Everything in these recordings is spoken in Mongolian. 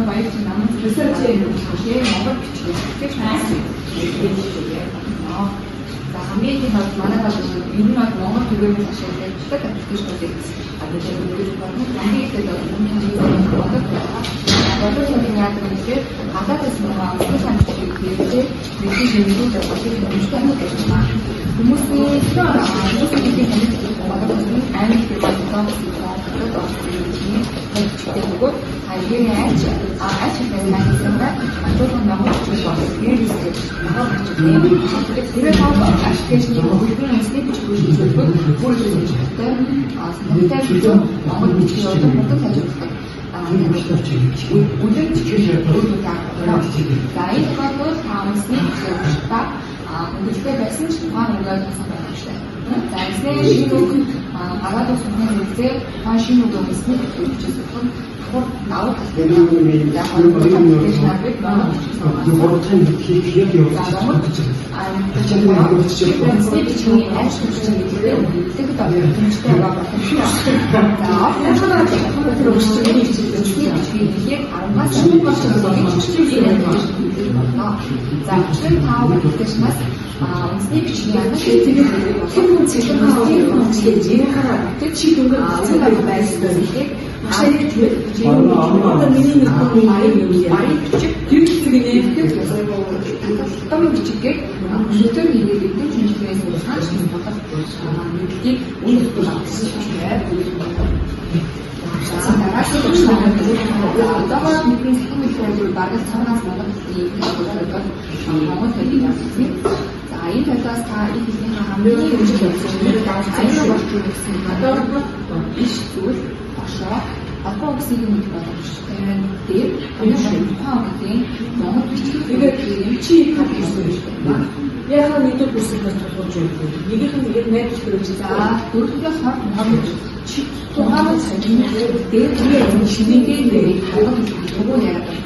баяр чинь намайг research-ийн Монгол бичлэг найс. За хамгийн их бол манай бол энэ нь Монгол төгөөний ашиглаж байдаг аппликейшнуудыг ажиглаж байна. Хамгийн их бол бодож яг үнэхээр гадаадас байгаа өөрсдөө санагддаг хэрэгтэй мэдээж нэмэлт боловсрол хэмжээтэй байна. Хүмүүсийн аймаг хэрэглэсэн бөгөөд хайлын ач хэлбэрээр ажуулан Монгол зүйл болох хэрэгсдэг. Тэгээд аппликейшны хөгжмийн үндэсний бичвэр зөвлөгөө бүр зөвлөлттэй санагдаж Монгол бичгийн бодлого хажууддаг. Үлэн бичвэр өөрөөр за энэ бол таамсны зөвлөлтөй хөнгөлтэй байсан ч тухайн үгээр тасан байна шүү дээ. За эсрэг шинэ үг гараад усны хэлцээ тухайн шинэ үг өгснөд бичсэн давуу талтай одоо миний марийн бичиг том бичгийг өнөөдөр хийгээд идэх хэмжээс санаж болох мэдгийг үнэлж авсан байна. Дараагийн одоо бидний сэтгүүл хэлбэрээр багц цаанаас Монгол хэлийг ярьсан. За энэ талаас та их хэлний хамгийн хэмжээ болсон. Аян болж ирсэн. Одоо биш зүйл ашаа одоо үсгийг мэдэх боломжтой. Тэгээд энэ тухайн Монгол бичгийг чи хадгалсан юм байна. Яг нэг бүсгээс тулгуур өгдөг. Нэгийнх нь нэгээр найдаж төрөж за дөрөвдөөс хойш Монгол чи тухайн цагийн дээр шинэгээ нэрийг төгөө яриад байна.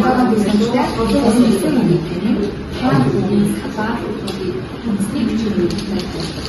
Одоо бизнестэй одоо систем нэг юм. Хаана хатаа үсгийг бичиж байгаа